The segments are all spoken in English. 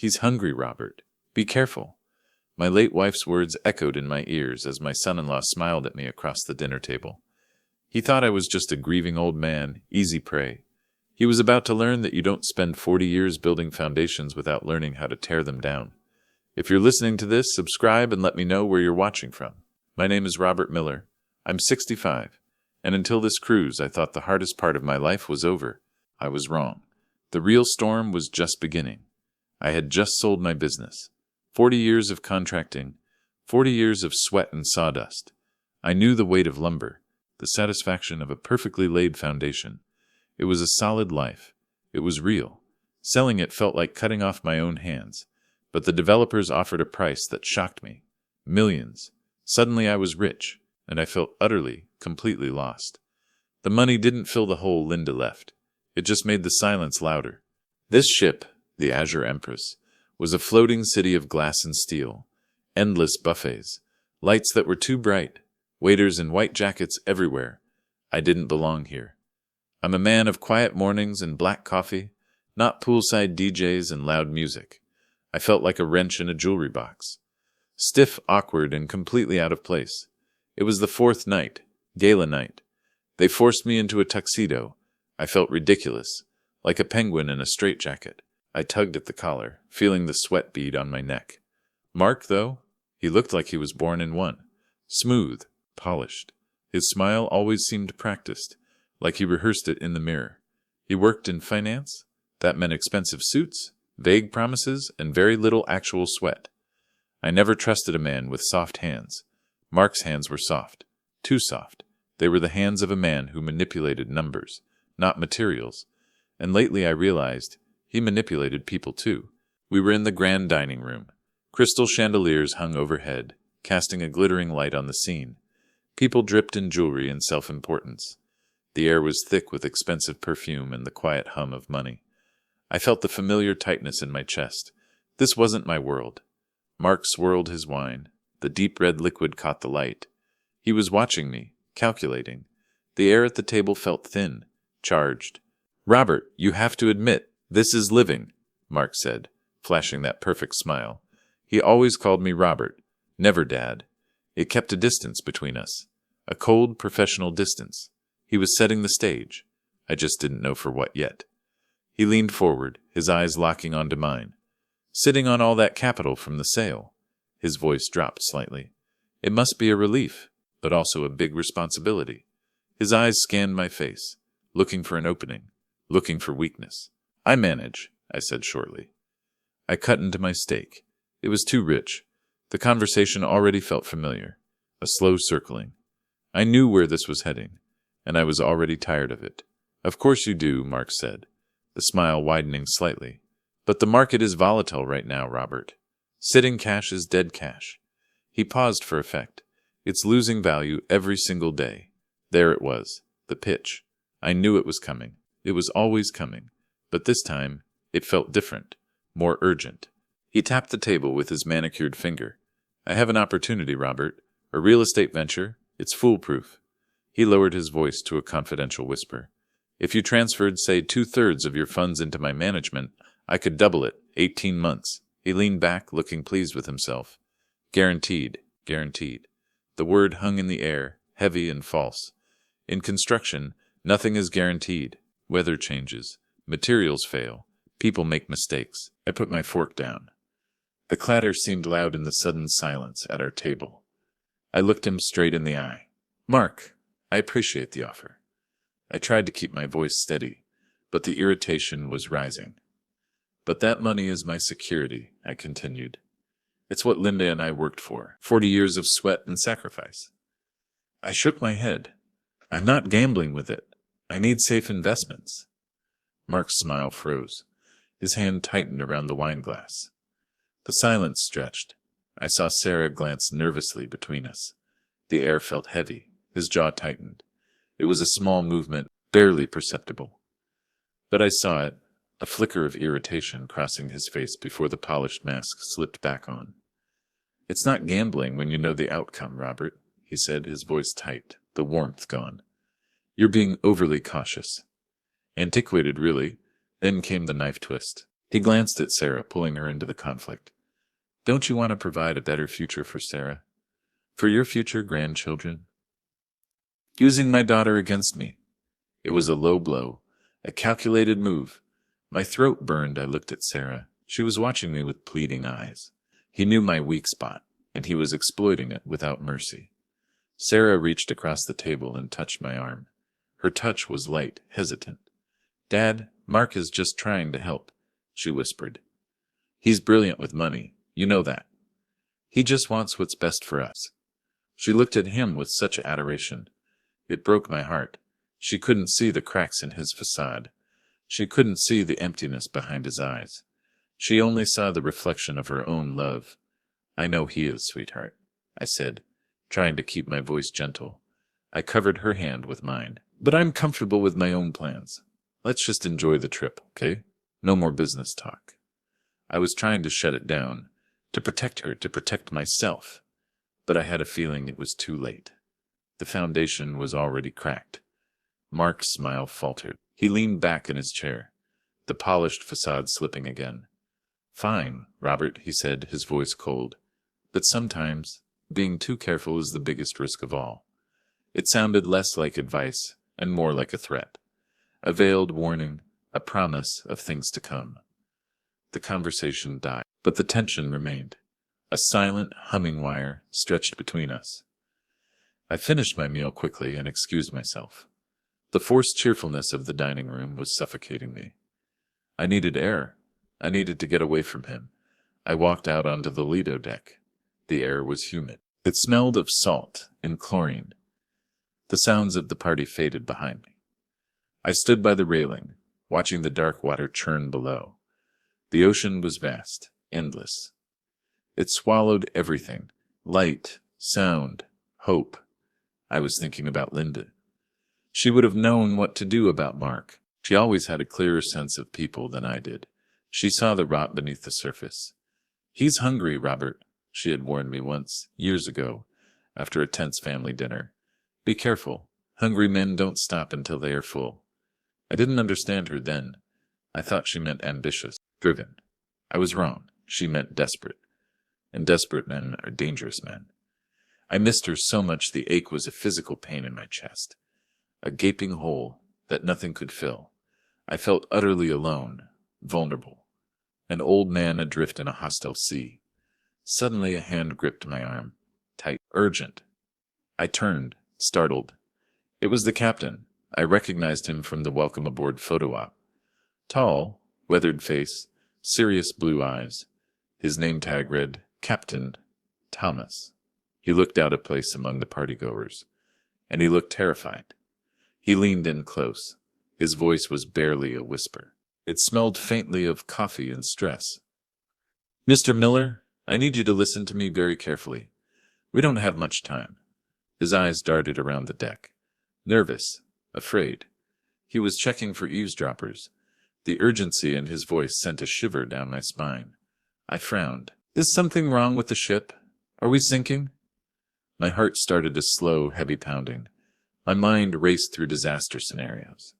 He's hungry, Robert. Be careful. My late wife's words echoed in my ears as my son-in-law smiled at me across the dinner table. He thought I was just a grieving old man, easy prey. He was about to learn that you don't spend 40 years building foundations without learning how to tear them down. If you're listening to this, subscribe and let me know where you're watching from. My name is Robert Miller. I'm 65, and until this cruise, I thought the hardest part of my life was over. I was wrong. The real storm was just beginning. I had just sold my business. 40 years of contracting, 40 years of sweat and sawdust. I knew the weight of lumber, the satisfaction of a perfectly laid foundation. It was a solid life. It was real. Selling it felt like cutting off my own hands. But the developers offered a price that shocked me. Millions. Suddenly I was rich, and I felt utterly, completely lost. The money didn't fill the hole Linda left. It just made the silence louder. This ship, the Azure Empress, was a floating city of glass and steel. Endless buffets. Lights that were too bright. Waiters in white jackets everywhere. I didn't belong here. I'm a man of quiet mornings and black coffee, not poolside DJs and loud music. I felt like a wrench in a jewelry box. Stiff, awkward, and completely out of place. It was the fourth night, gala night. They forced me into a tuxedo. I felt ridiculous, like a penguin in a straitjacket. I tugged at the collar, feeling the sweat bead on my neck. Mark, though, he looked like he was born in one. Smooth, polished. His smile always seemed practiced, like he rehearsed it in the mirror. He worked in finance. That meant expensive suits, vague promises, and very little actual sweat. I never trusted a man with soft hands. Mark's hands were soft. Too soft. They were the hands of a man who manipulated numbers, not materials. And lately I realized he manipulated people too. We were in the grand dining room. Crystal chandeliers hung overhead, casting a glittering light on the scene. People dripped in jewelry and self-importance. The air was thick with expensive perfume and the quiet hum of money. I felt the familiar tightness in my chest. This wasn't my world. Mark swirled his wine. The deep red liquid caught the light. He was watching me, calculating. The air at the table felt thin, charged. Robert, you have to admit, this is living, Mark said, flashing that perfect smile. He always called me Robert, never Dad. It kept a distance between us, a cold, professional distance. He was setting the stage. I just didn't know for what yet. He leaned forward, his eyes locking onto mine. Sitting on all that capital from the sale. His voice dropped slightly. It must be a relief, but also a big responsibility. His eyes scanned my face, looking for an opening, looking for weakness. I manage, I said shortly. I cut into my steak. It was too rich. The conversation already felt familiar, a slow circling. I knew where this was heading, and I was already tired of it. Of course you do, Mark said, the smile widening slightly. But the market is volatile right now, Robert. Sitting cash is dead cash. He paused for effect. It's losing value every single day. There it was, the pitch. I knew it was coming. It was always coming. But this time, it felt different, more urgent. He tapped the table with his manicured finger. I have an opportunity, Robert. A real estate venture. It's foolproof. He lowered his voice to a confidential whisper. If you transferred, say, 2/3 of your funds into my management, I could double it, 18 months. He leaned back, looking pleased with himself. Guaranteed, guaranteed. The word hung in the air, heavy and false. In construction, nothing is guaranteed. Weather changes. Materials fail. People make mistakes. I put my fork down. The clatter seemed loud in the sudden silence at our table. I looked him straight in the eye. Mark, I appreciate the offer. I tried to keep my voice steady, but the irritation was rising. But that money is my security, I continued. It's what Linda and I worked for, 40 years of sweat and sacrifice. I shook my head. I'm not gambling with it. I need safe investments. Mark's smile froze. His hand tightened around the wine glass. The silence stretched. I saw Sarah glance nervously between us. The air felt heavy. His jaw tightened. It was a small movement, barely perceptible. But I saw it, a flicker of irritation crossing his face before the polished mask slipped back on. It's not gambling when you know the outcome, Robert, he said, his voice tight, the warmth gone. You're being overly cautious. Antiquated, really. Then came the knife twist. He glanced at Sarah, pulling her into the conflict. Don't you want to provide a better future for Sarah? For your future grandchildren? Using my daughter against me. It was a low blow, a calculated move. My throat burned. I looked at Sarah. She was watching me with pleading eyes. He knew my weak spot, and he was exploiting it without mercy. Sarah reached across the table and touched my arm. Her touch was light, hesitant. Dad, Mark is just trying to help, she whispered. He's brilliant with money, you know that. He just wants what's best for us. She looked at him with such adoration. It broke my heart. She couldn't see the cracks in his facade. She couldn't see the emptiness behind his eyes. She only saw the reflection of her own love. I know he is, sweetheart, I said, trying to keep my voice gentle. I covered her hand with mine. But I'm comfortable with my own plans. Let's just enjoy the trip, okay? No more business talk. I was trying to shut it down, to protect her, to protect myself. But I had a feeling it was too late. The foundation was already cracked. Mark's smile faltered. He leaned back in his chair, the polished facade slipping again. Fine, Robert, he said, his voice cold. But sometimes, being too careful is the biggest risk of all. It sounded less like advice and more like a threat. A veiled warning, a promise of things to come. The conversation died, but the tension remained. A silent, humming wire stretched between us. I finished my meal quickly and excused myself. The forced cheerfulness of the dining room was suffocating me. I needed air. I needed to get away from him. I walked out onto the Lido deck. The air was humid. It smelled of salt and chlorine. The sounds of the party faded behind me. I stood by the railing, watching the dark water churn below. The ocean was vast, endless. It swallowed everything, light, sound, hope. I was thinking about Linda. She would have known what to do about Mark. She always had a clearer sense of people than I did. She saw the rot beneath the surface. He's hungry, Robert, she had warned me once, years ago, after a tense family dinner. Be careful. Hungry men don't stop until they are full. I didn't understand her then. I thought she meant ambitious, driven. I was wrong. She meant desperate. And desperate men are dangerous men. I missed her so much the ache was a physical pain in my chest. A gaping hole that nothing could fill. I felt utterly alone, vulnerable. An old man adrift in a hostile sea. Suddenly a hand gripped my arm. Tight, urgent. I turned, startled. It was the captain. I recognized him from the welcome aboard photo op. Tall, weathered face, serious blue eyes. His name tag read, Captain Thomas. He looked out of place among the partygoers, and he looked terrified. He leaned in close. His voice was barely a whisper. It smelled faintly of coffee and stress. Mr. Miller, I need you to listen to me very carefully. We don't have much time. His eyes darted around the deck. Nervous, afraid. He was checking for eavesdroppers. The urgency in his voice sent a shiver down my spine. I frowned. Is something wrong with the ship? Are we sinking? My heart started a slow, heavy pounding. My mind raced through disaster scenarios.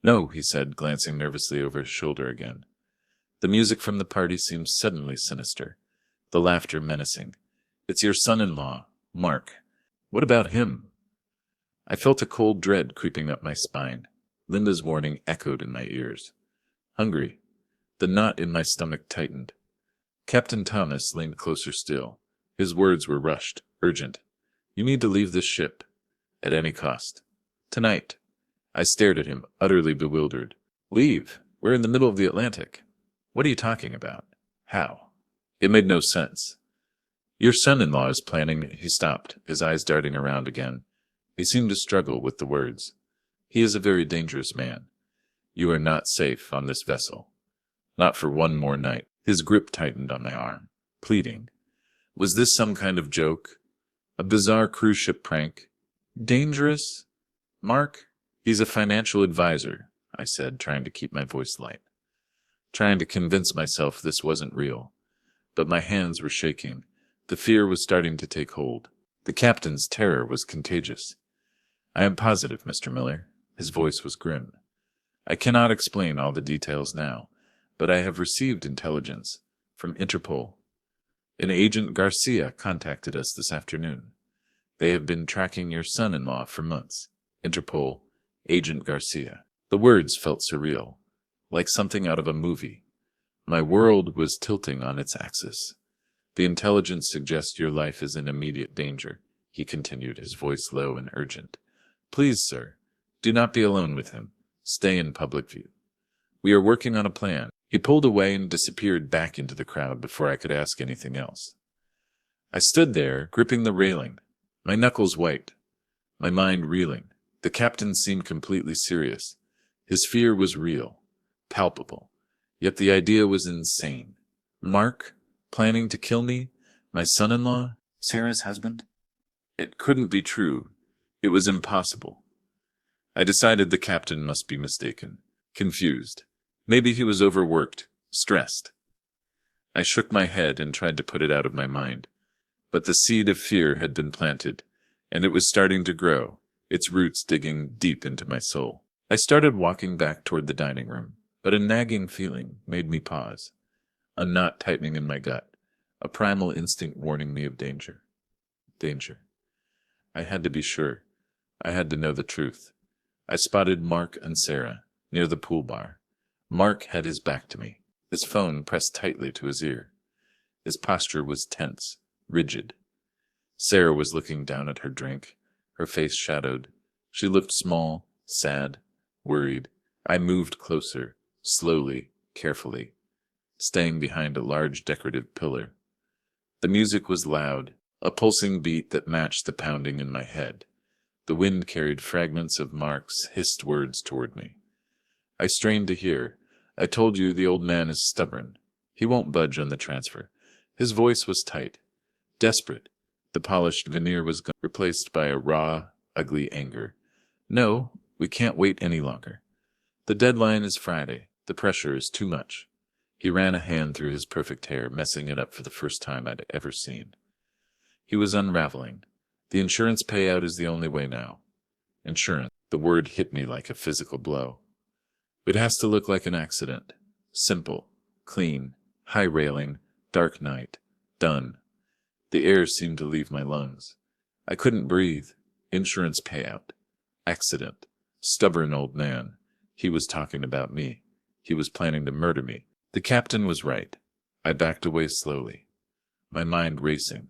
No, he said, glancing nervously over his shoulder again. The music from the party seemed suddenly sinister, the laughter menacing. It's your son-in-law, Mark. What about him? I felt a cold dread creeping up my spine. Linda's warning echoed in my ears. Hungry. The knot in my stomach tightened. Captain Thomas leaned closer still. His words were rushed, urgent. You need to leave this ship. At any cost. Tonight. I stared at him, utterly bewildered. Leave? We're in the middle of the Atlantic. What are you talking about? How? It made no sense. Your son-in-law is planning. He stopped, his eyes darting around again. He seemed to struggle with the words. He is a very dangerous man. You are not safe on this vessel. Not for one more night. His grip tightened on my arm, pleading. Was this some kind of joke? A bizarre cruise ship prank? Dangerous? Mark? He's a financial advisor, I said, trying to keep my voice light. Trying to convince myself this wasn't real. But my hands were shaking. The fear was starting to take hold. The captain's terror was contagious. I am positive, Mr. Miller. His voice was grim. I cannot explain all the details now. but I have received intelligence from Interpol. An agent Garcia contacted us this afternoon. They have been tracking your son-in-law for months. Interpol, Agent Garcia. The words felt surreal, like something out of a movie. My world was tilting on its axis. The intelligence suggests your life is in immediate danger, he continued, his voice low and urgent. Please, sir, do not be alone with him. Stay in public view. We are working on a plan. He pulled away and disappeared back into the crowd before I could ask anything else. I stood there, gripping the railing, my knuckles white, my mind reeling. The captain seemed completely serious. His fear was real, palpable, yet the idea was insane. Mark, planning to kill me, my son-in-law, Sarah's husband? It couldn't be true. It was impossible. I decided the captain must be mistaken, confused. Maybe he was overworked, stressed. I shook my head and tried to put it out of my mind. But the seed of fear had been planted, and it was starting to grow, its roots digging deep into my soul. I started walking back toward the dining room, but a nagging feeling made me pause. A knot tightening in my gut, a primal instinct warning me of danger. Danger. I had to be sure. I had to know the truth. I spotted Mark and Sarah near the pool bar. Mark had his back to me, his phone pressed tightly to his ear. His posture was tense, rigid. Sarah was looking down at her drink, her face shadowed. She looked small, sad, worried. I moved closer, slowly, carefully, staying behind a large decorative pillar. The music was loud, a pulsing beat that matched the pounding in my head. The wind carried fragments of Mark's hissed words toward me. I strained to hear. I told you the old man is stubborn. He won't budge on the transfer. His voice was tight, desperate. The polished veneer was replaced by a raw, ugly anger. No, we can't wait any longer. The deadline is Friday. The pressure is too much. He ran a hand through his perfect hair, messing it up for the first time I'd ever seen. He was unraveling. The insurance payout is the only way now. Insurance. The word hit me like a physical blow. It has to look like an accident. Simple, clean, high railing, dark night. Done. The air seemed to leave my lungs. I couldn't breathe. Insurance payout. Accident. Stubborn old man. He was talking about me. He was planning to murder me. The captain was right. I backed away slowly, my mind racing,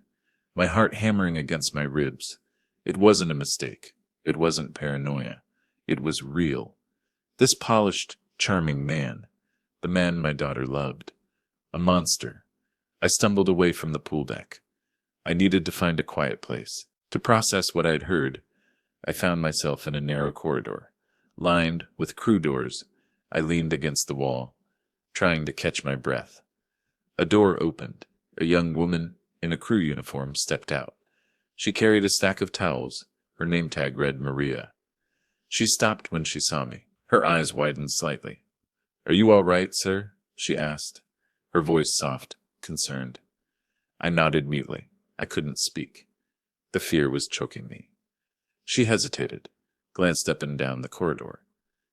my heart hammering against my ribs. It wasn't a mistake. It wasn't paranoia. It was real. This polished, charming man, the man my daughter loved, a monster. I stumbled away from the pool deck. I needed to find a quiet place. To process what I'd heard, I found myself in a narrow corridor, lined with crew doors. I leaned against the wall, trying to catch my breath. A door opened. A young woman in a crew uniform stepped out. She carried a stack of towels. Her name tag read Maria. She stopped when she saw me. Her eyes widened slightly. "Are you all right, sir?" she asked, her voice soft, concerned. I nodded mutely. I couldn't speak. The fear was choking me. She hesitated, glanced up and down the corridor,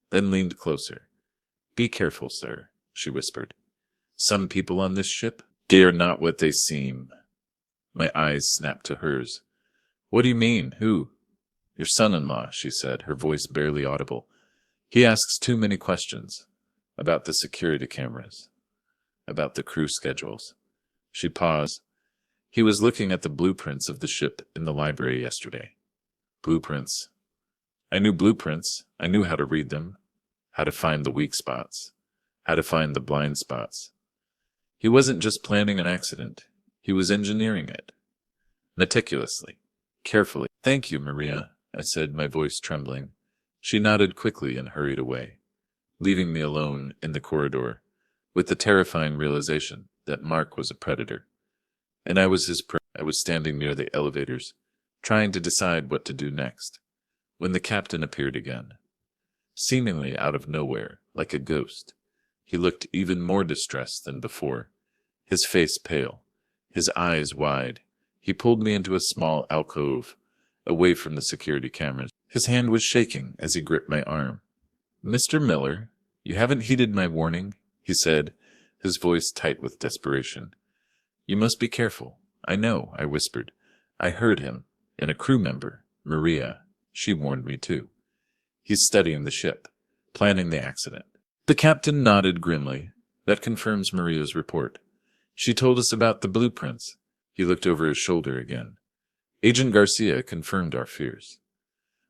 then leaned closer. "Be careful, sir," she whispered. "Some people on this ship, they are not what they seem." My eyes snapped to hers. "What do you mean? Who?" "Your son-in-law," she said, her voice barely audible. "He asks too many questions. About the security cameras. About the crew schedules." She paused. "He was looking at the blueprints of the ship in the library yesterday." Blueprints. I knew blueprints. I knew how to read them, how to find the weak spots, how to find the blind spots. He wasn't just planning an accident. He was engineering it. Meticulously, carefully. "Thank you, Maria," I said, my voice trembling. She nodded quickly and hurried away, leaving me alone in the corridor, with the terrifying realization that Mark was a predator, and I was his prey. I was standing near the elevators, trying to decide what to do next, when the captain appeared again. Seemingly out of nowhere, like a ghost, he looked even more distressed than before, his face pale, his eyes wide. He pulled me into a small alcove, away from the security cameras. His hand was shaking as he gripped my arm. "Mr. Miller, you haven't heeded my warning," he said, his voice tight with desperation. "You must be careful." "I know," I whispered. "I heard him. And a crew member, Maria. She warned me too. He's studying the ship, planning the accident." The captain nodded grimly. "That confirms Maria's report. She told us about the blueprints." He looked over his shoulder again. "Agent Garcia confirmed our fears.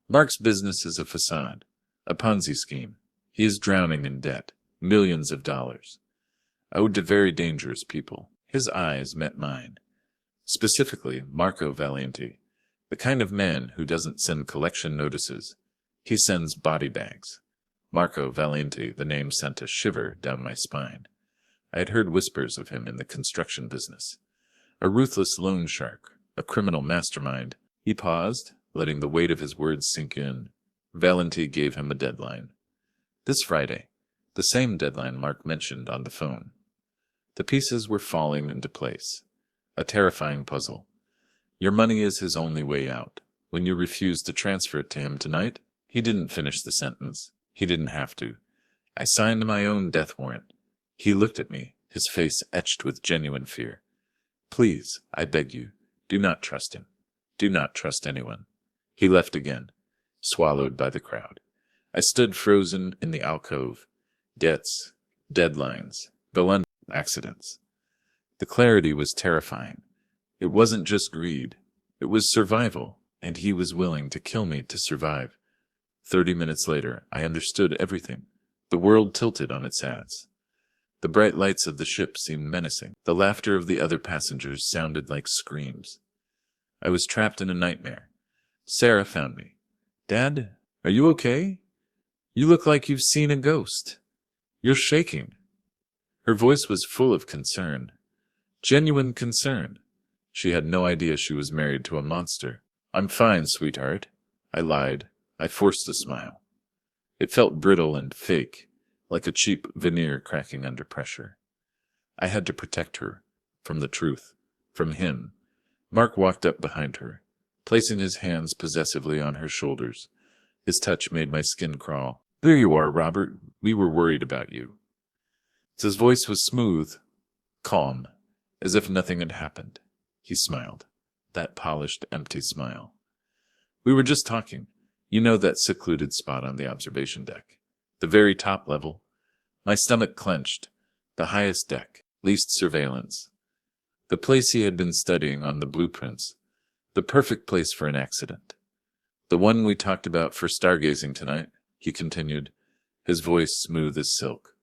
Mark's business is a facade, a Ponzi scheme. He is drowning in debt, millions of dollars, owed to very dangerous people." His eyes met mine. Specifically, Marco Valiente, the kind of man who doesn't send collection notices. He sends body bags. Marco Valiente, the name sent a shiver down my spine. I had heard whispers of him in the construction business. A ruthless loan shark, a criminal mastermind. He paused, letting the weight of his words sink in. Valenti gave him a deadline. This Friday, the same deadline Mark mentioned on the phone. The pieces were falling into place. A terrifying puzzle. Your money is his only way out. When you refuse to transfer it to him tonight, he didn't finish the sentence. He didn't have to. I signed my own death warrant. He looked at me, his face etched with genuine fear. "Please, I beg you, do not trust him. Do not trust anyone." He left again, swallowed by the crowd. I stood frozen in the alcove. Debts, deadlines, the London accidents. The clarity was terrifying. It wasn't just greed. It was survival, and he was willing to kill me to survive. 30 minutes later, I understood everything. The world tilted on its ass. The bright lights of the ship seemed menacing. The laughter of the other passengers sounded like screams. I was trapped in a nightmare. Sarah found me. "Dad, are you okay? You look like you've seen a ghost. You're shaking." Her voice was full of concern. Genuine concern. She had no idea she was married to a monster. "I'm fine, sweetheart." I lied. I forced a smile. It felt brittle and fake, like a cheap veneer cracking under pressure. I had to protect her. From the truth. From him. Mark walked up behind her, placing his hands possessively on her shoulders. His touch made my skin crawl. "There you are, Robert. We were worried about you." His voice was smooth, calm, as if nothing had happened. He smiled. That polished, empty smile. "We were just talking. You know that secluded spot on the observation deck. The very top level." My stomach clenched. The highest deck. Least surveillance. The place he had been studying on the blueprints. The perfect place for an accident. "The one we talked about for stargazing tonight," he continued, his voice smooth as silk.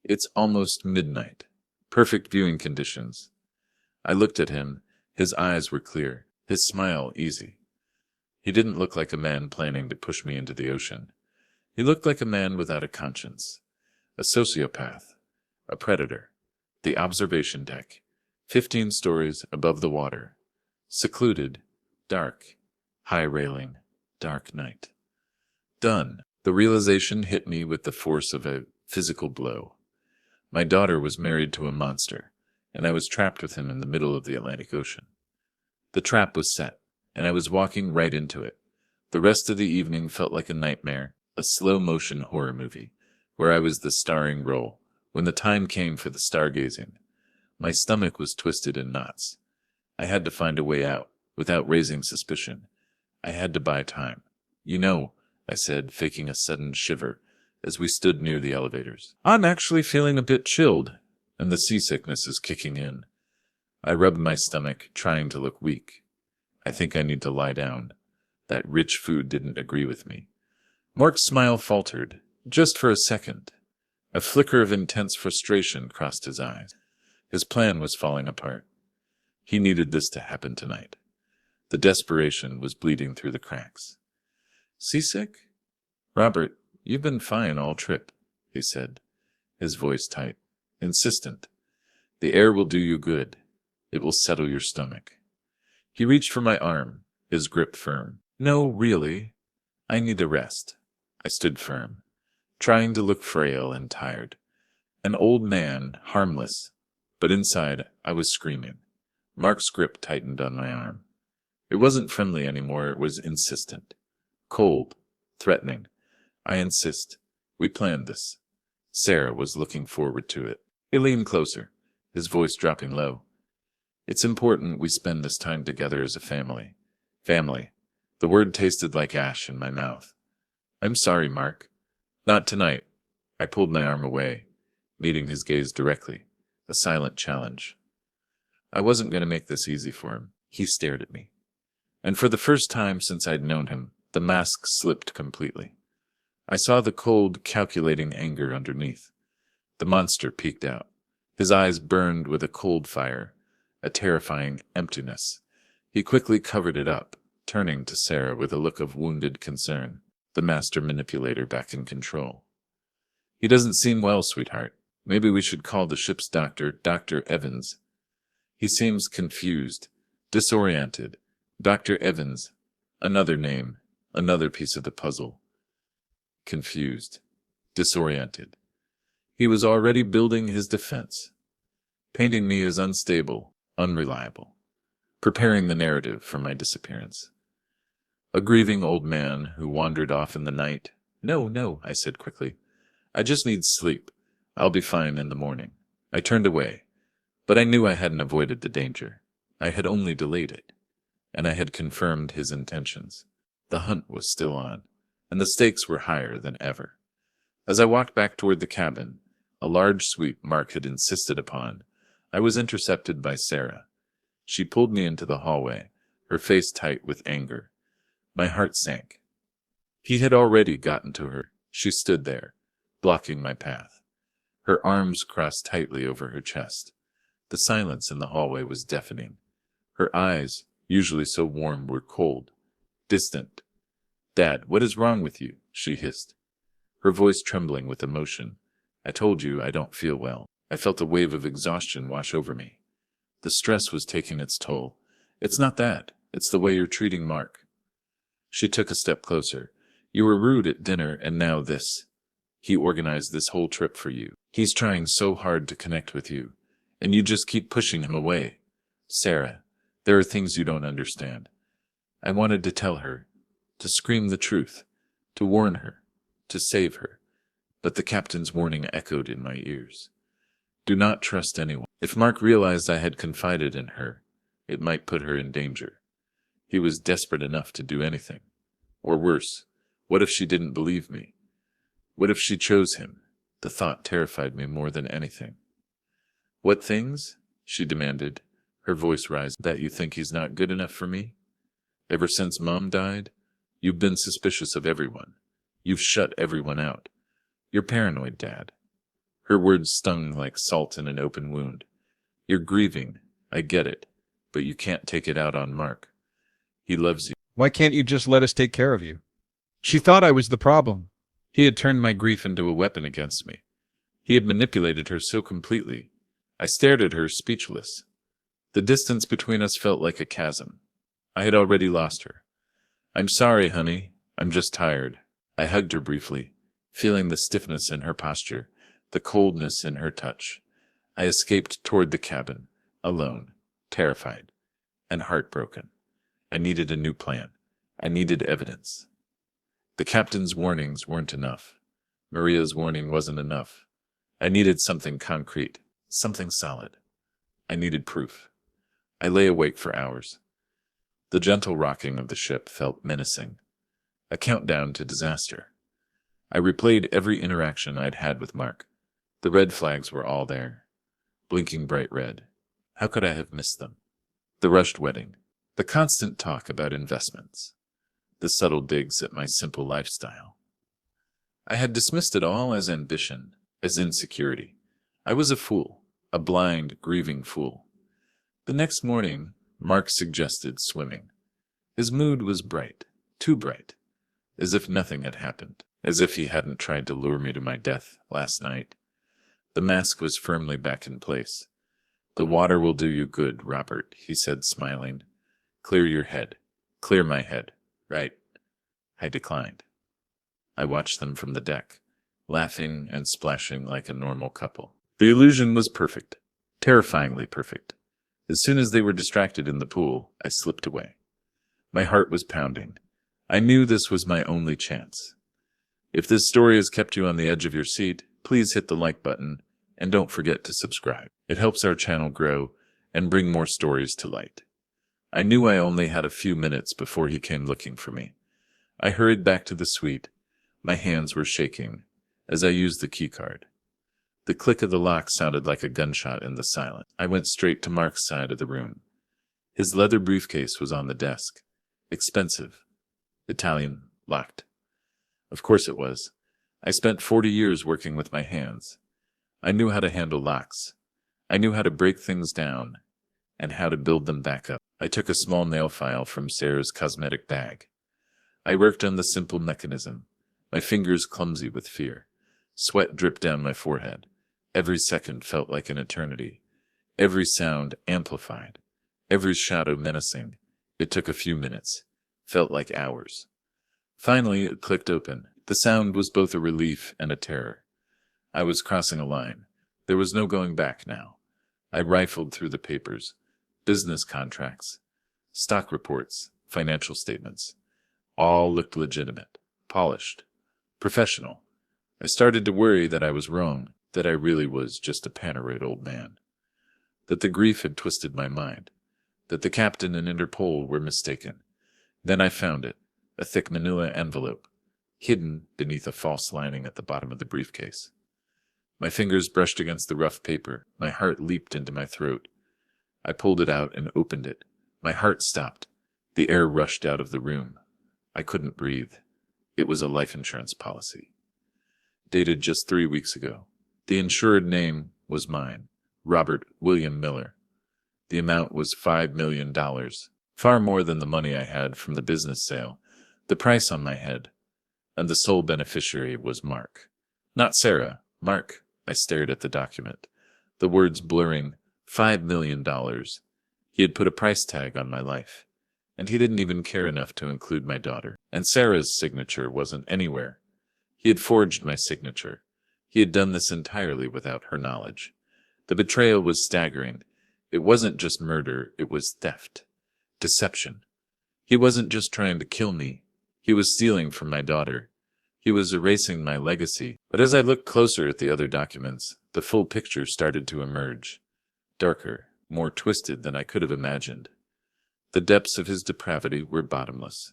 "It's almost midnight. Perfect viewing conditions." I looked at him. His eyes were clear, his smile easy. He didn't look like a man planning to push me into the ocean. He looked like a man without a conscience. A sociopath. A predator. The observation deck. 15 stories above the water. Secluded. Dark. High railing. Dark night. Done. The realization hit me with the force of a physical blow. My daughter was married to a monster, and I was trapped with him in the middle of the Atlantic Ocean. The trap was set, and I was walking right into it. The rest of the evening felt like a nightmare, a slow-motion horror movie, where I was the starring role. When the time came for the stargazing, my stomach was twisted in knots. I had to find a way out, without raising suspicion. I had to buy time. "You know," I said, faking a sudden shiver, as we stood near the elevators, "I'm actually feeling a bit chilled, and the seasickness is kicking in." I rubbed my stomach, trying to look weak. "I think I need to lie down." That rich food didn't agree with me. Mark's smile faltered, just for a second. A flicker of intense frustration crossed his eyes. His plan was falling apart. He needed this to happen tonight. The desperation was bleeding through the cracks. "Seasick? Robert, you've been fine all trip," he said, his voice tight, insistent. "The air will do you good. It will settle your stomach." He reached for my arm, his grip firm. "No, really. I need a rest." I stood firm, trying to look frail and tired. An old man, harmless, but inside I was screaming. Mark's grip tightened on my arm. It wasn't friendly anymore, it was insistent. Cold, threatening. "I insist. We planned this." Sarah was looking forward to it. He leaned closer, his voice dropping low. It's important we spend this time together as a family. Family. The word tasted like ash in my mouth. I'm sorry, Mark. Not tonight. I pulled my arm away, meeting his gaze directly, a silent challenge. I wasn't going to make this easy for him. He stared at me. And for the first time since I'd known him, the mask slipped completely. I saw the cold, calculating anger underneath. The monster peeked out. His eyes burned with a cold fire, a terrifying emptiness. He quickly covered it up, turning to Sarah with a look of wounded concern, the master manipulator back in control. He doesn't seem well, sweetheart. Maybe we should call the ship's doctor, Dr. Evans. He seems confused, disoriented. Dr. Evans. Another name, another piece of the puzzle. Confused, disoriented. He was already building his defense, painting me as unstable, unreliable, preparing the narrative for my disappearance. A grieving old man who wandered off in the night. No, I said quickly. I just need sleep. I'll be fine in the morning. I turned away, but I knew I hadn't avoided the danger. I had only delayed it, and I had confirmed his intentions. The hunt was still on, and the stakes were higher than ever. As I walked back toward the cabin, a large sweep Mark had insisted upon, I was intercepted by Sarah. She pulled me into the hallway, her face tight with anger. My heart sank. He had already gotten to her. She stood there, blocking my path. Her arms crossed tightly over her chest. The silence in the hallway was deafening. Her eyes, usually so warm, were cold, distant. Dad, what is wrong with you? She hissed, her voice trembling with emotion. I told you I don't feel well. I felt a wave of exhaustion wash over me. The stress was taking its toll. It's not that. It's the way you're treating Mark. She took a step closer. You were rude at dinner, and now this. He organized this whole trip for you. He's trying so hard to connect with you, and you just keep pushing him away. Sarah, there are things you don't understand. I wanted to tell her, to scream the truth, to warn her, to save her, but the captain's warning echoed in my ears. Do not trust anyone. If Mark realized I had confided in her, it might put her in danger. He was desperate enough to do anything. Or worse, what if she didn't believe me? What if she chose him? The thought terrified me more than anything. What things? She demanded, her voice rising. That you think he's not good enough for me? Ever since Mom died, you've been suspicious of everyone. You've shut everyone out. You're paranoid, Dad. Her words stung like salt in an open wound. You're grieving, I get it, but you can't take it out on Mark. He loves you. Why can't you just let us take care of you? She thought I was the problem. He had turned my grief into a weapon against me. He had manipulated her so completely. I stared at her, speechless. The distance between us felt like a chasm. I had already lost her. I'm sorry, honey. I'm just tired. I hugged her briefly, feeling the stiffness in her posture, the coldness in her touch. I escaped toward the cabin, alone, terrified, and heartbroken. I needed a new plan. I needed evidence. The captain's warnings weren't enough. Maria's warning wasn't enough. I needed something concrete, something solid. I needed proof. I lay awake for hours. The gentle rocking of the ship felt menacing, a countdown to disaster. I replayed every interaction I'd had with Mark. The red flags were all there, blinking bright red. How could I have missed them? The rushed wedding, the constant talk about investments, the subtle digs at my simple lifestyle. I had dismissed it all as ambition, as insecurity. I was a fool, a blind, grieving fool. The next morning, Mark suggested swimming. His mood was bright, too bright, as if nothing had happened, as if he hadn't tried to lure me to my death last night. The mask was firmly back in place. The water will do you good, Robert, he said, smiling. Clear your head. Clear my head. Right. I declined. I watched them from the deck, laughing and splashing like a normal couple. The illusion was perfect, terrifyingly perfect. As soon as they were distracted in the pool, I slipped away. My heart was pounding. I knew this was my only chance. If this story has kept you on the edge of your seat, please hit the like button And don't forget to subscribe. It helps our channel grow and bring more stories to light. I knew I only had a few minutes before he came looking for me. I hurried back to the suite. My hands were shaking as I used the keycard. The click of the lock sounded like a gunshot in the silence. I went straight to Mark's side of the room. His leather briefcase was on the desk. Expensive. Italian. Locked. Of course it was. I spent 40 years working with my hands. I knew how to handle locks. I knew how to break things down and how to build them back up. I took a small nail file from Sarah's cosmetic bag. I worked on the simple mechanism, my fingers clumsy with fear. Sweat dripped down my forehead. Every second felt like an eternity. Every sound amplified. Every shadow menacing. It took a few minutes. Felt like hours. Finally, it clicked open. The sound was both a relief and a terror. I was crossing a line. There was no going back now. I rifled through the papers. Business contracts, stock reports, financial statements. All looked legitimate, polished, professional. I started to worry that I was wrong, that I really was just a paranoid old man. That the grief had twisted my mind. That the captain and Interpol were mistaken. Then I found it, a thick manila envelope, hidden beneath a false lining at the bottom of the briefcase. My fingers brushed against the rough paper. My heart leaped into my throat. I pulled it out and opened it. My heart stopped. The air rushed out of the room. I couldn't breathe. It was a life insurance policy. Dated just 3 weeks ago. The insured name was mine, Robert William Miller. The amount was $5 million, far more than the money I had from the business sale, the price on my head. And the sole beneficiary was Mark. Not Sarah, Mark. I stared at the document, the words blurring. $5 million. He had put a price tag on my life, and he didn't even care enough to include my daughter. And Sarah's signature wasn't anywhere. He had forged my signature. He had done this entirely without her knowledge. The betrayal was staggering. It wasn't just murder, it was theft. Deception. He wasn't just trying to kill me. He was stealing from my daughter. He was erasing my legacy. But as I looked closer at the other documents, the full picture started to emerge. Darker, more twisted than I could have imagined. The depths of his depravity were bottomless.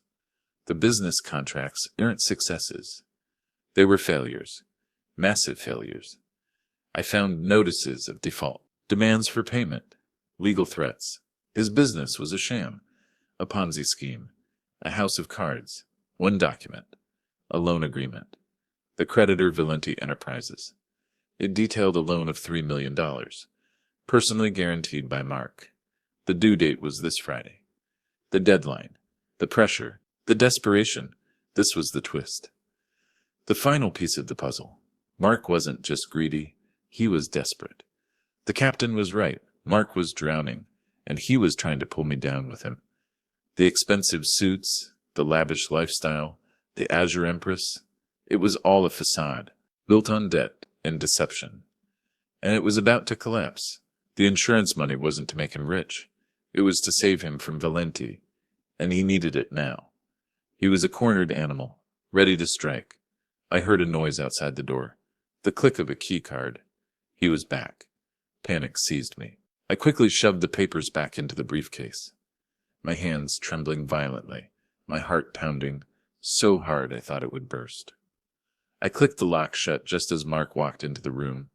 The business contracts aren't successes. They were failures. Massive failures. I found notices of default, demands for payment, legal threats. His business was a sham, a Ponzi scheme, a house of cards. One document, a loan agreement. The creditor Valenti Enterprises. It detailed a loan of $3 million. Personally guaranteed by Mark. The due date was this Friday. The deadline, the pressure, the desperation. This was the twist. The final piece of the puzzle. Mark wasn't just greedy, he was desperate. The captain was right. Mark was drowning, and he was trying to pull me down with him. The expensive suits, the lavish lifestyle, the Azure Empress, it was all a facade, built on debt and deception. And it was about to collapse. The insurance money wasn't to make him rich. It was to save him from Valenti, and he needed it now. He was a cornered animal, ready to strike. I heard a noise outside the door, the click of a key card. He was back. Panic seized me. I quickly shoved the papers back into the briefcase, my hands trembling violently, my heart pounding so hard I thought it would burst. I clicked the lock shut just as Mark walked into the room.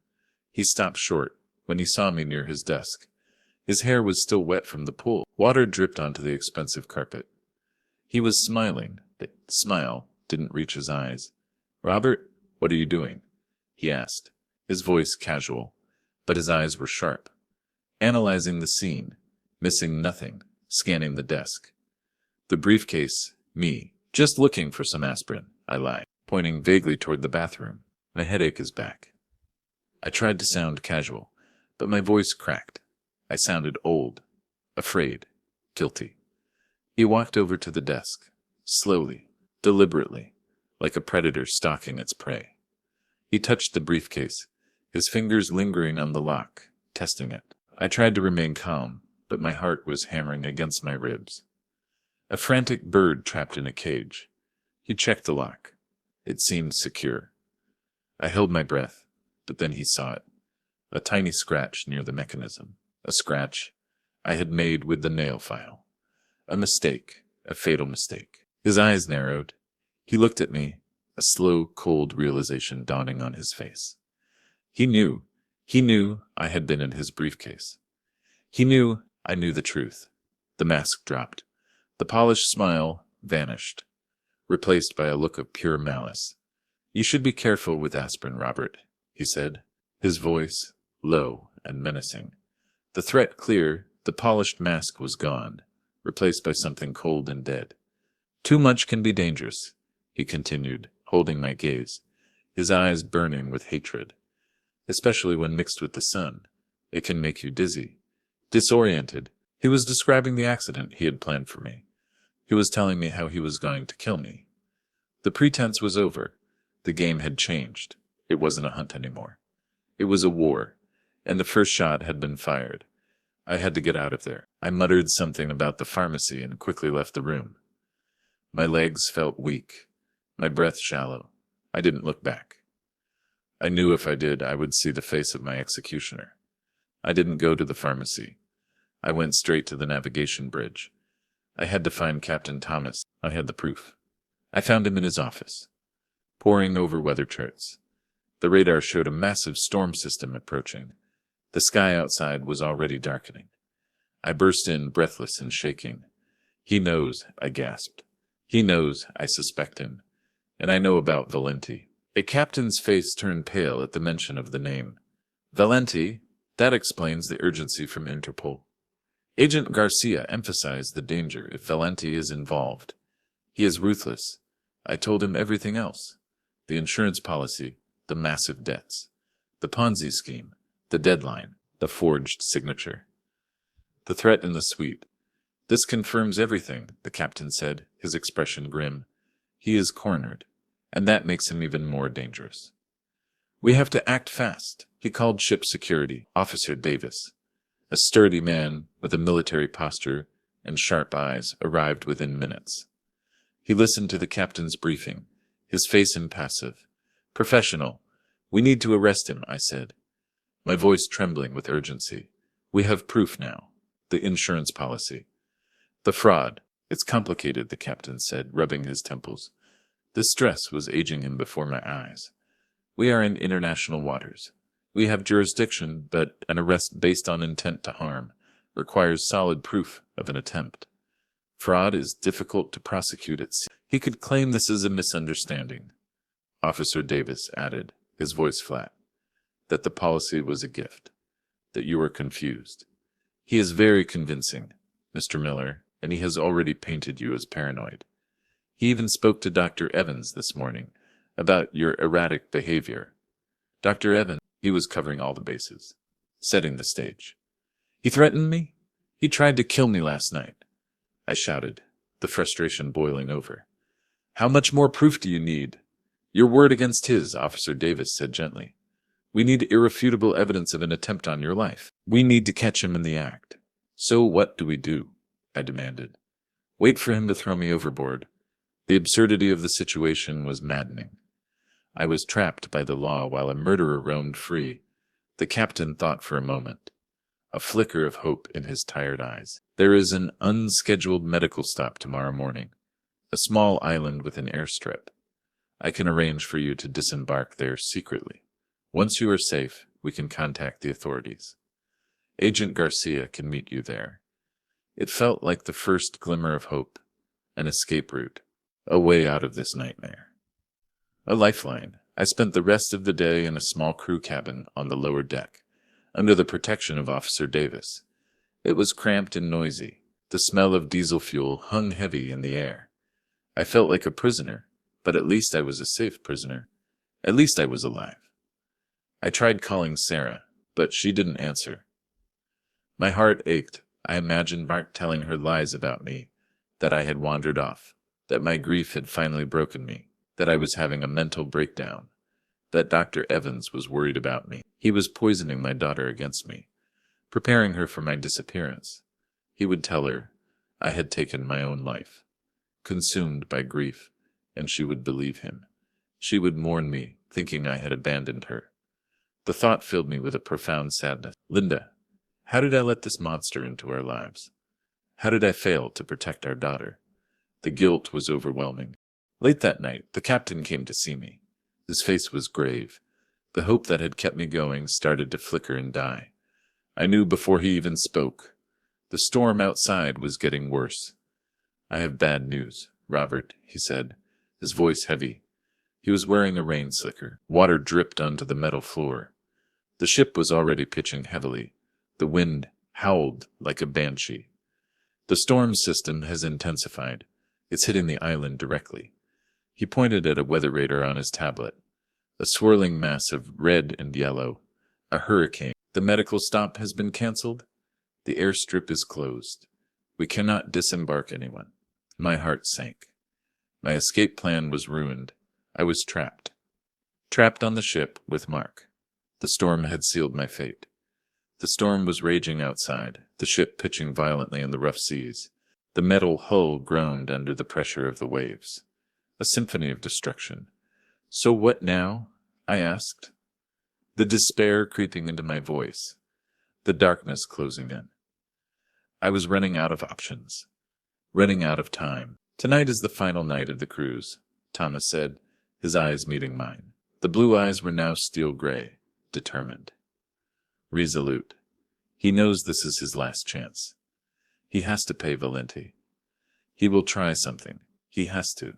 He stopped short when he saw me near his desk. His hair was still wet from the pool. Water dripped onto the expensive carpet. He was smiling. The smile didn't reach his eyes. "Robert, what are you doing?" he asked, his voice casual, but his eyes were sharp. Analyzing the scene, missing nothing, scanning the desk. The briefcase, me, just looking for some aspirin, I lied, pointing vaguely toward the bathroom. My headache is back. I tried to sound casual, but my voice cracked. I sounded old, afraid, guilty. He walked over to the desk, slowly, deliberately, like a predator stalking its prey. He touched the briefcase, his fingers lingering on the lock, testing it. I tried to remain calm, but my heart was hammering against my ribs. A frantic bird trapped in a cage. He checked the lock. It seemed secure. I held my breath, but then he saw it. A tiny scratch near the mechanism. A scratch I had made with the nail file. A mistake, a fatal mistake. His eyes narrowed. He looked at me, a slow, cold realization dawning on his face. He knew I had been in his briefcase. He knew I knew the truth. The mask dropped. The polished smile vanished, replaced by a look of pure malice. "You should be careful with aspirin, Robert," he said, his voice low and menacing. The threat clear, the polished mask was gone, replaced by something cold and dead. "Too much can be dangerous," he continued, holding my gaze, his eyes burning with hatred. "Especially when mixed with the sun. It can make you dizzy, disoriented." He was describing the accident he had planned for me. He was telling me how he was going to kill me. The pretense was over. The game had changed. It wasn't a hunt anymore. It was a war, and the first shot had been fired. I had to get out of there. I muttered something about the pharmacy and quickly left the room. My legs felt weak, my breath shallow. I didn't look back. I knew if I did, I would see the face of my executioner. I didn't go to the pharmacy. I went straight to the navigation bridge. I had to find Captain Thomas. I had the proof. I found him in his office, poring over weather charts. The radar showed a massive storm system approaching. The sky outside was already darkening. I burst in, breathless and shaking. "He knows," I gasped. "He knows I suspect him. And I know about Valenti." A captain's face turned pale at the mention of the name. "Valenti? That explains the urgency from Interpol." Agent Garcia emphasized the danger if Valenti is involved. "He is ruthless. I told him everything else. The insurance policy, the massive debts, the Ponzi scheme, the deadline, the forged signature. The threat in the suite. This confirms everything," the captain said, his expression grim. "He is cornered, and that makes him even more dangerous. We have to act fast." He called ship security. Officer Davis, a sturdy man with a military posture and sharp eyes, arrived within minutes. He listened to the captain's briefing, his face impassive. "Professional. We need to arrest him," I said, my voice trembling with urgency. "We have proof now. The insurance policy. The fraud. It's complicated," the captain said, rubbing his temples. The stress was aging him before my eyes. "We are in international waters. We have jurisdiction, but an arrest based on intent to harm requires solid proof of an attempt. Fraud is difficult to prosecute at sea." He could claim this is a misunderstanding, Officer Davis added, his voice flat, "that the policy was a gift, that you were confused. He is very convincing, Mr. Miller, and he has already painted you as paranoid. He even spoke to Dr. Evans this morning about your erratic behavior. Dr. Evans," he was covering all the bases, setting the stage. "He threatened me? He tried to kill me last night," I shouted, the frustration boiling over. "How much more proof do you need?" "Your word against his," Officer Davis said gently. "We need irrefutable evidence of an attempt on your life. We need to catch him in the act." "So what do we do?" I demanded. "Wait for him to throw me overboard." The absurdity of the situation was maddening. I was trapped by the law while a murderer roamed free. The captain thought for a moment, a flicker of hope in his tired eyes. "There is an unscheduled medical stop tomorrow morning, a small island with an airstrip. I can arrange for you to disembark there secretly. Once you are safe, we can contact the authorities. Agent Garcia can meet you there." It felt like the first glimmer of hope, an escape route, a way out of this nightmare. A lifeline. I spent the rest of the day in a small crew cabin on the lower deck, under the protection of Officer Davis. It was cramped and noisy. The smell of diesel fuel hung heavy in the air. I felt like a prisoner, but at least I was a safe prisoner. At least I was alive. I tried calling Sarah, but she didn't answer. My heart ached. I imagined Mark telling her lies about me, that I had wandered off, that my grief had finally broken me, that I was having a mental breakdown, that Dr. Evans was worried about me. He was poisoning my daughter against me, preparing her for my disappearance. He would tell her I had taken my own life, consumed by grief, and she would believe him. She would mourn me, thinking I had abandoned her. The thought filled me with a profound sadness. Linda, how did I let this monster into our lives? How did I fail to protect our daughter? The guilt was overwhelming. Late that night, the captain came to see me. His face was grave. The hope that had kept me going started to flicker and die. I knew before he even spoke. The storm outside was getting worse. I have bad news, Robert, he said, his voice heavy. He was wearing a rain slicker. Water dripped onto the metal floor. The ship was already pitching heavily. The wind howled like a banshee. The storm system has intensified. It's hitting the island directly. He pointed at a weather radar on his tablet. A swirling mass of red and yellow. A hurricane. The medical stop has been cancelled. The airstrip is closed. We cannot disembark anyone. My heart sank. My escape plan was ruined. I was trapped. Trapped on the ship with Mark. The storm had sealed my fate. The storm was raging outside, the ship pitching violently in the rough seas. The metal hull groaned under the pressure of the waves. A symphony of destruction. So what now? I asked. The despair creeping into my voice. The darkness closing in. I was running out of options. Running out of time. Tonight is the final night of the cruise, Thomas said, his eyes meeting mine. The blue eyes were now steel gray, determined. Resolute. He knows this is his last chance. He has to pay Valenti. He will try something. He has to.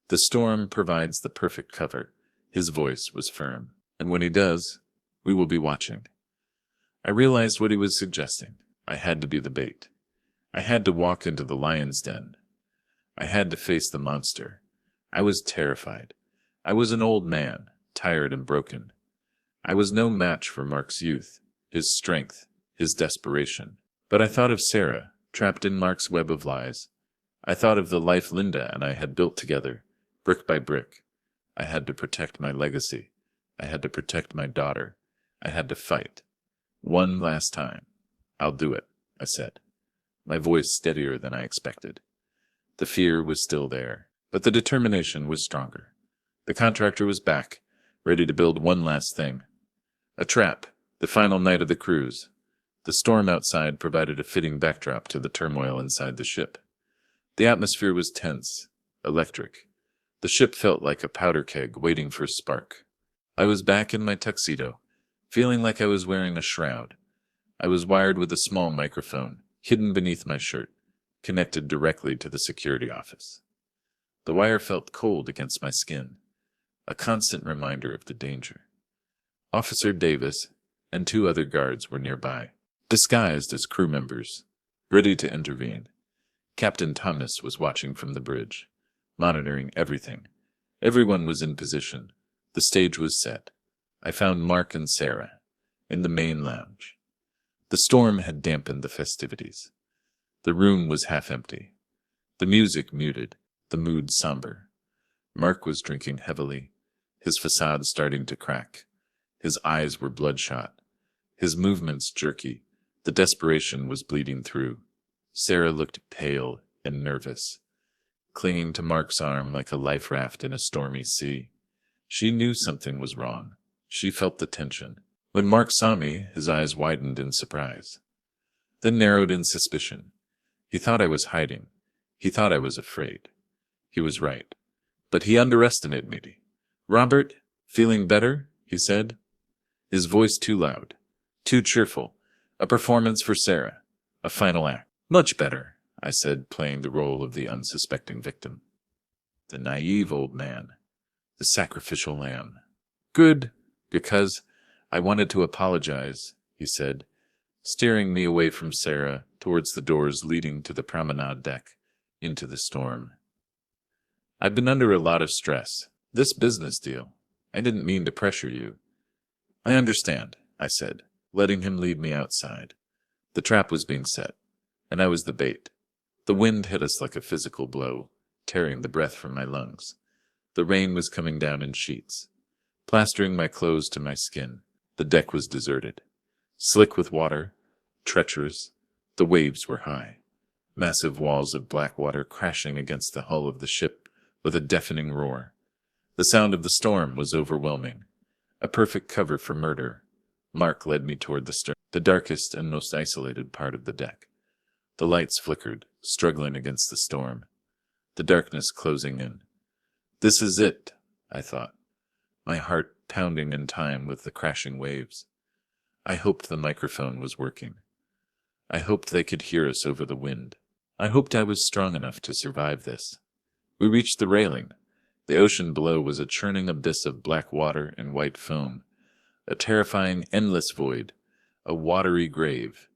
The storm provides the perfect cover. His voice was firm. And when he does, we will be watching. I realized what he was suggesting. I had to be the bait. I had to walk into the lion's den. I had to face the monster. I was terrified. I was an old man, tired and broken. I was no match for Mark's youth, his strength, his desperation. But I thought of Sarah, trapped in Mark's web of lies. I thought of the life Linda and I had built together, brick by brick. I had to protect my legacy. I had to protect my daughter. I had to fight. One last time. I'll do it, I said, my voice steadier than I expected. The fear was still there, but the determination was stronger. The contractor was back, ready to build one last thing. A trap, the final night of the cruise. The storm outside provided a fitting backdrop to the turmoil inside the ship. The atmosphere was tense, electric. The ship felt like a powder keg waiting for a spark. I was back in my tuxedo, feeling like I was wearing a shroud. I was wired with a small microphone, hidden beneath my shirt, connected directly to the security office. The wire felt cold against my skin, a constant reminder of the danger. Officer Davis and 2 other guards were nearby, disguised as crew members, ready to intervene. Captain Thomas was watching from the bridge, monitoring everything. Everyone was in position. The stage was set. I found Mark and Sarah in the main lounge. The storm had dampened the festivities. The room was half empty. The music muted, the mood somber. Mark was drinking heavily, his facade starting to crack. His eyes were bloodshot, his movements jerky. The desperation was bleeding through. Sarah looked pale and nervous, clinging to Mark's arm like a life raft in a stormy sea. She knew something was wrong. She felt the tension. When Mark saw me, his eyes widened in surprise, then narrowed in suspicion. He thought I was hiding. He thought I was afraid. He was right. But he underestimated me. "Robert, feeling better?" he said, his voice too loud, too cheerful. "A performance for Sarah. A final act." "Much better," I said, playing the role of the unsuspecting victim. The naive old man. The sacrificial lamb. "Good, because I wanted to apologize," he said, steering me away from Sarah towards the doors leading to the promenade deck, into the storm. "I've been under a lot of stress. This business deal. I didn't mean to pressure you." "I understand," I said, letting him lead me outside. The trap was being set, and I was the bait. The wind hit us like a physical blow, tearing the breath from my lungs. The rain was coming down in sheets, plastering my clothes to my skin. The deck was deserted, slick with water, treacherous. The waves were high, massive walls of black water crashing against the hull of the ship with a deafening roar. The sound of the storm was overwhelming. A perfect cover for murder. Mark led me toward the stern, the darkest and most isolated part of the deck. The lights flickered, struggling against the storm. The darkness closing in. This is it, I thought, my heart pounding in time with the crashing waves. I hoped the microphone was working. I hoped they could hear us over the wind. I hoped I was strong enough to survive this. We reached the railing. The ocean below was a churning abyss of black water and white foam. A terrifying, endless void. A watery grave.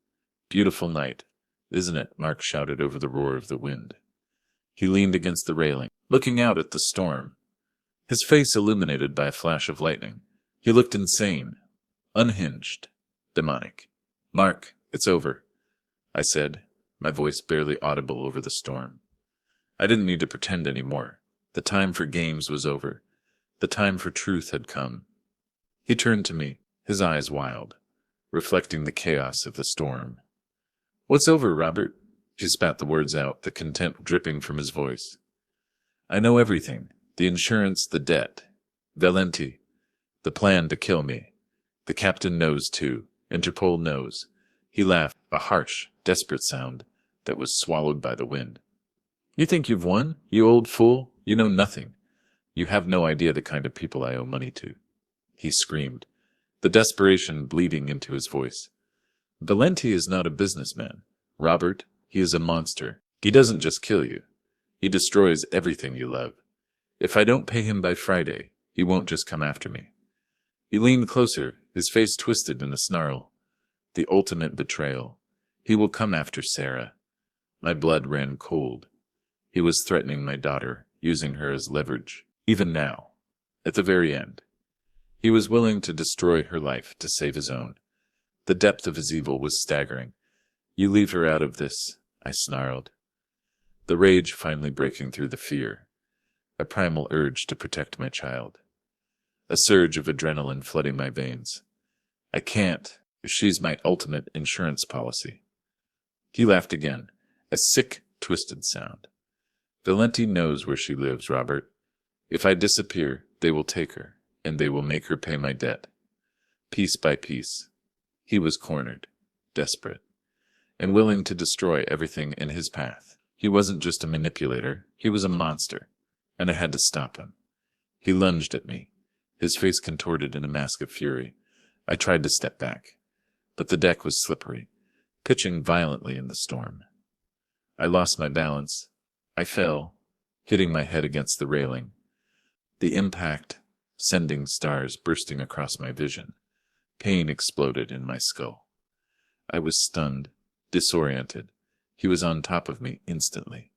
Beautiful night, isn't it? Mark shouted over the roar of the wind. He leaned against the railing, looking out at the storm. His face illuminated by a flash of lightning. He looked insane, unhinged, demonic. Mark, it's over, I said, my voice barely audible over the storm. I didn't need to pretend anymore. The time for games was over. The time for truth had come. He turned to me, his eyes wild, reflecting the chaos of the storm. What's over, Robert? He spat the words out, the contempt dripping from his voice. I know everything. The insurance, the debt. Valenti. The plan to kill me. The captain knows, too. Interpol knows. He laughed, a harsh, desperate sound that was swallowed by the wind. You think you've won, you old fool? You know nothing. You have no idea the kind of people I owe money to. He screamed, the desperation bleeding into his voice. Valenti is not a businessman. Robert, he is a monster. He doesn't just kill you. He destroys everything you love. If I don't pay him by Friday, he won't just come after me. He leaned closer, his face twisted in a snarl. The ultimate betrayal. He will come after Sarah. My blood ran cold. He was threatening my daughter, using her as leverage. Even now, at the very end. He was willing to destroy her life to save his own. The depth of his evil was staggering. You leave her out of this, I snarled. The rage finally breaking through the fear. A primal urge to protect my child. A surge of adrenaline flooding my veins. I can't. She's my ultimate insurance policy. He laughed again, a sick, twisted sound. Valenti knows where she lives, Robert. If I disappear, they will take her, and they will make her pay my debt. Piece by piece. He was cornered, desperate, and willing to destroy everything in his path. He wasn't just a manipulator, he was a monster, and I had to stop him. He lunged at me, his face contorted in a mask of fury. I tried to step back, but the deck was slippery, pitching violently in the storm. I lost my balance. I fell, hitting my head against the railing. The impact, sending stars bursting across my vision. Pain exploded in my skull. I was stunned, disoriented. He was on top of me instantly.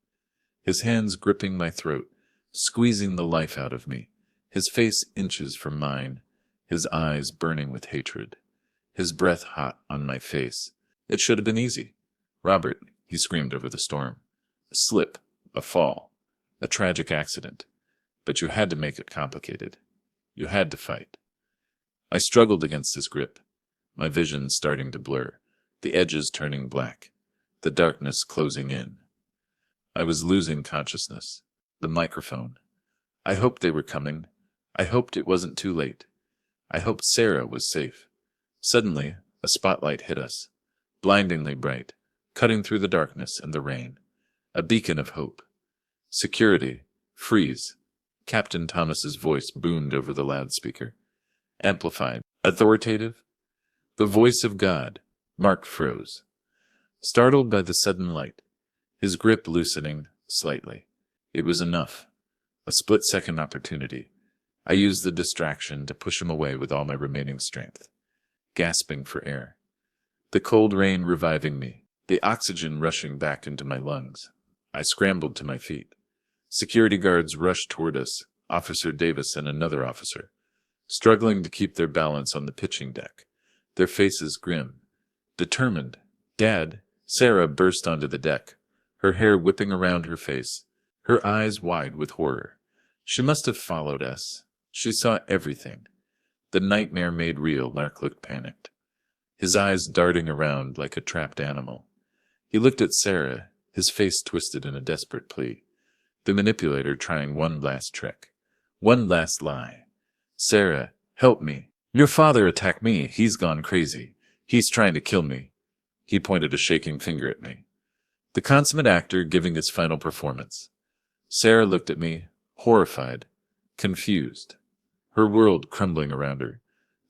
His hands gripping my throat, squeezing the life out of me. His face inches from mine, his eyes burning with hatred. His breath hot on my face. It should have been easy. Robert, he screamed over the storm. A slip, a fall, a tragic accident. But you had to make it complicated. You had to fight. I struggled against his grip, my vision starting to blur, the edges turning black, the darkness closing in. I was losing consciousness. The microphone. I hoped they were coming. I hoped it wasn't too late. I hoped Sarah was safe. Suddenly, a spotlight hit us, blindingly bright, cutting through the darkness and the rain. A beacon of hope. Security. Freeze. Captain Thomas's voice boomed over the loudspeaker. Amplified. Authoritative. The voice of God. Mark froze. Startled by the sudden light, his grip loosening slightly. It was enough. A split-second opportunity. I used the distraction to push him away with all my remaining strength, gasping for air. The cold rain reviving me, the oxygen rushing back into my lungs. I scrambled to my feet. Security guards rushed toward us, Officer Davis and another officer, struggling to keep their balance on the pitching deck, their faces grim, determined. Dad, Sarah burst onto the deck, her hair whipping around her face, her eyes wide with horror. She must have followed us. She saw everything. The nightmare made real. Mark looked panicked, his eyes darting around like a trapped animal. He looked at Sarah, his face twisted in a desperate plea. The manipulator trying one last trick, one last lie. Sarah, help me. Your father attacked me. He's gone crazy. He's trying to kill me. He pointed a shaking finger at me. The consummate actor giving his final performance. Sarah looked at me, horrified, confused, her world crumbling around her,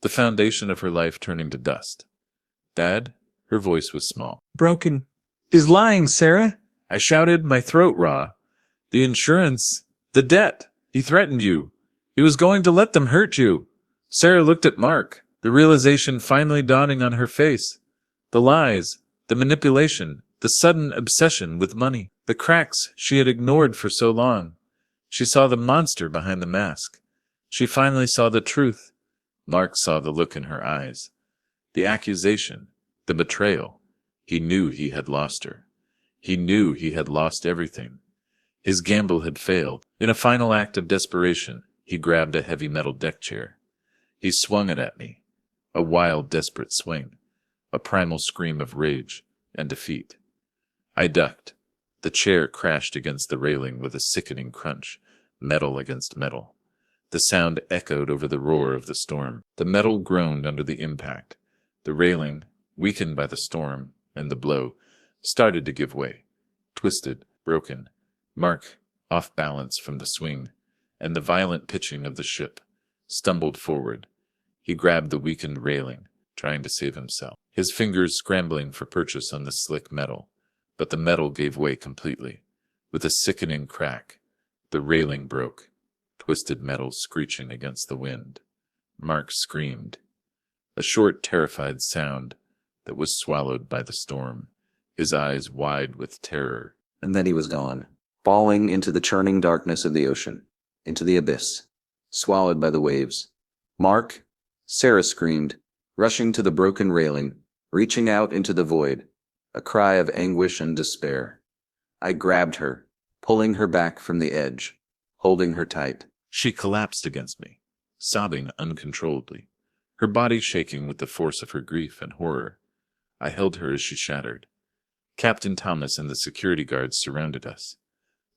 the foundation of her life turning to dust. Dad? Her voice was small. Broken is lying, Sarah. I shouted, my throat raw. The insurance, the debt. He threatened you. He was going to let them hurt you. Sarah looked at Mark, the realization finally dawning on her face. The lies, the manipulation, the sudden obsession with money, the cracks she had ignored for so long. She saw the monster behind the mask. She finally saw the truth. Mark saw the look in her eyes. The accusation, the betrayal. He knew he had lost her. He knew he had lost everything. His gamble had failed. In a final act of desperation, he grabbed a heavy metal deck chair. He swung it at me. A wild, desperate swing. A primal scream of rage and defeat. I ducked. The chair crashed against the railing with a sickening crunch, metal against metal. The sound echoed over the roar of the storm. The metal groaned under the impact. The railing, weakened by the storm and the blow, started to give way, twisted, broken. Mark, off balance from the swing and the violent pitching of the ship, stumbled forward. He grabbed the weakened railing, trying to save himself, his fingers scrambling for purchase on the slick metal. But the metal gave way completely. With a sickening crack, the railing broke, twisted metal screeching against the wind. Mark screamed, a short, terrified sound that was swallowed by the storm, his eyes wide with terror. And then he was gone, falling into the churning darkness of the ocean, into the abyss, swallowed by the waves. Mark, Sarah screamed, rushing to the broken railing, reaching out into the void, a cry of anguish and despair. I grabbed her, pulling her back from the edge, holding her tight. She collapsed against me, sobbing uncontrollably, her body shaking with the force of her grief and horror. I held her as she shattered. Captain Thomas and the security guards surrounded us.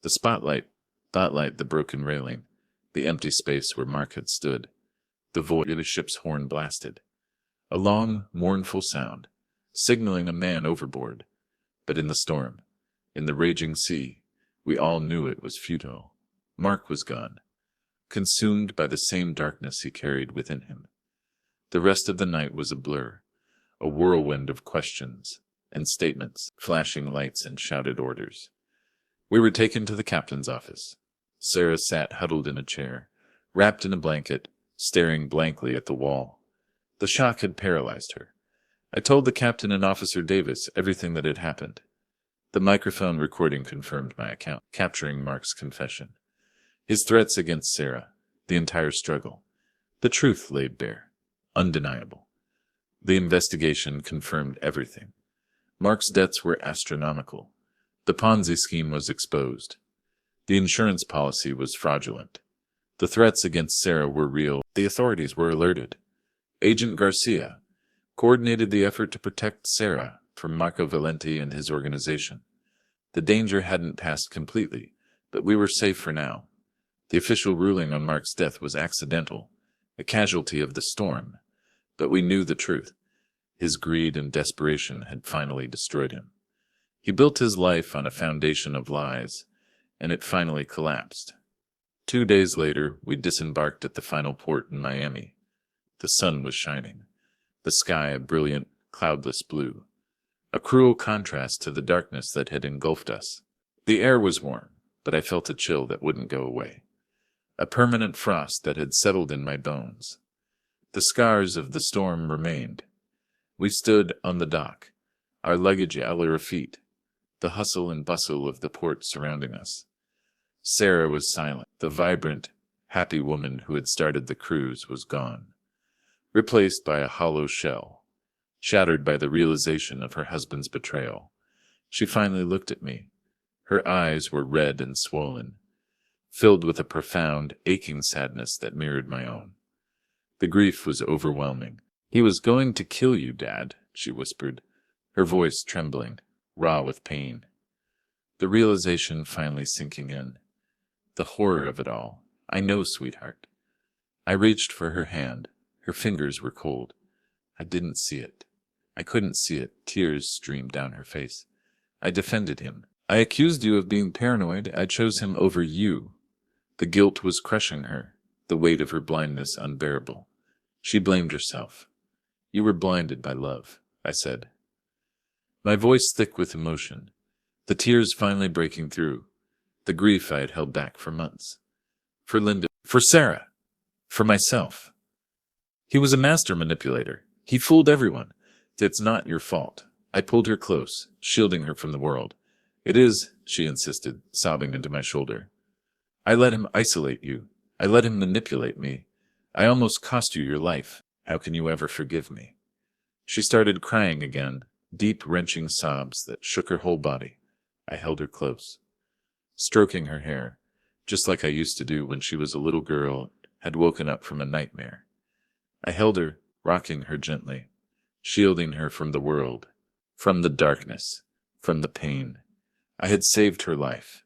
The spotlight the broken railing, the empty space where Mark had stood. The void of the ship's horn blasted. A long, mournful sound, signaling a man overboard. But in the storm, in the raging sea, we all knew it was futile. Mark was gone, consumed by the same darkness he carried within him. The rest of the night was a blur, a whirlwind of questions and statements, flashing lights and shouted orders. We were taken to the captain's office. Sarah sat huddled in a chair, wrapped in a blanket, staring blankly at the wall. The shock had paralyzed her. I told the captain and Officer Davis everything that had happened. The microphone recording confirmed my account, capturing Mark's confession. His threats against Sarah, the entire struggle. The truth laid bare, undeniable. The investigation confirmed everything. Mark's debts were astronomical. The Ponzi scheme was exposed. The insurance policy was fraudulent. The threats against Sarah were real. The authorities were alerted. Agent Garcia coordinated the effort to protect Sarah from Marco Valenti and his organization. The danger hadn't passed completely, but we were safe for now. The official ruling on Mark's death was accidental, a casualty of the storm, but we knew the truth. His greed and desperation had finally destroyed him. He built his life on a foundation of lies, and it finally collapsed. 2 days later, we disembarked at the final port in Miami. The sun was shining, the sky a brilliant, cloudless blue, a cruel contrast to the darkness that had engulfed us. The air was warm, but I felt a chill that wouldn't go away, a permanent frost that had settled in my bones. The scars of the storm remained. We stood on the dock, our luggage at our feet, the hustle and bustle of the port surrounding us. Sarah was silent. The vibrant, happy woman who had started the cruise was gone, replaced by a hollow shell, shattered by the realization of her husband's betrayal. She finally looked at me. Her eyes were red and swollen, filled with a profound, aching sadness that mirrored my own. The grief was overwhelming. "He was going to kill you, Dad," she whispered, her voice trembling, raw with pain. The realization finally sinking in. The horror of it all. "I know, sweetheart." I reached for her hand, Her fingers were cold. I didn't see it. I couldn't see it. Tears streamed down her face. I defended him. I accused you of being paranoid. I chose him over you. The guilt was crushing her, the weight of her blindness unbearable. She blamed herself. You were blinded by love, I said. My voice thick with emotion, the tears finally breaking through, the grief I had held back for months. For Linda, for Sarah, for myself. He was a master manipulator. He fooled everyone. It's not your fault. I pulled her close, shielding her from the world. It is, she insisted, sobbing into my shoulder. I let him isolate you. I let him manipulate me. I almost cost you your life. How can you ever forgive me? She started crying again, deep, wrenching sobs that shook her whole body. I held her close, stroking her hair, just like I used to do when she was a little girl, had woken up from a nightmare. I held her, rocking her gently, shielding her from the world, from the darkness, from the pain. I had saved her life,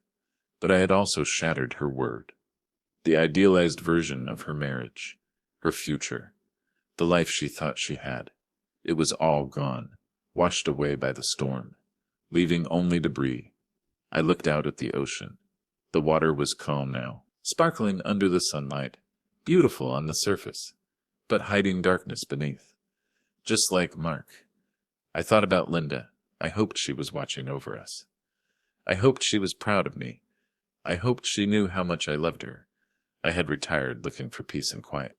but I had also shattered her word, the idealized version of her marriage, her future, the life she thought she had. It was all gone, washed away by the storm, leaving only debris. I looked out at the ocean. The water was calm now, sparkling under the sunlight, beautiful on the surface, but hiding darkness beneath. Just like Mark. I thought about Linda. I hoped she was watching over us. I hoped she was proud of me. I hoped she knew how much I loved her. I had retired looking for peace and quiet,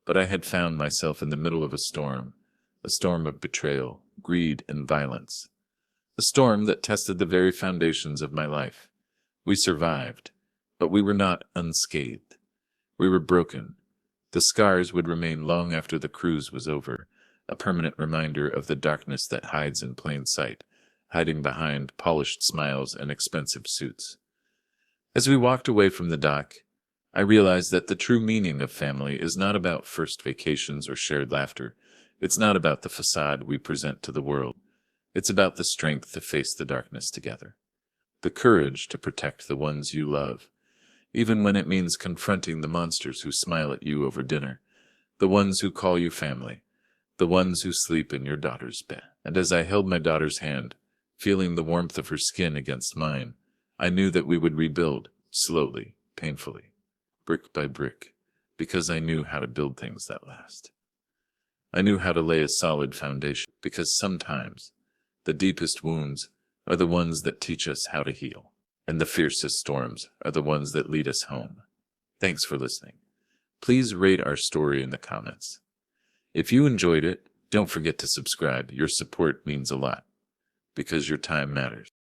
but I had found myself in the middle of a storm of betrayal, greed, and violence. A storm that tested the very foundations of my life. We survived, but we were not unscathed. We were broken. The scars would remain long after the cruise was over, a permanent reminder of the darkness that hides in plain sight, hiding behind polished smiles and expensive suits. As we walked away from the dock, I realized that the true meaning of family is not about first vacations or shared laughter. It's not about the facade we present to the world. It's about the strength to face the darkness together, the courage to protect the ones you love, even when it means confronting the monsters who smile at you over dinner, the ones who call you family, the ones who sleep in your daughter's bed. And as I held my daughter's hand, feeling the warmth of her skin against mine, I knew that we would rebuild, slowly, painfully, brick by brick, because I knew how to build things that last. I knew how to lay a solid foundation, because sometimes the deepest wounds are the ones that teach us how to heal, and the fiercest storms are the ones that lead us home. Thanks for listening. Please rate our story in the comments. If you enjoyed it, don't forget to subscribe. Your support means a lot, because your time matters.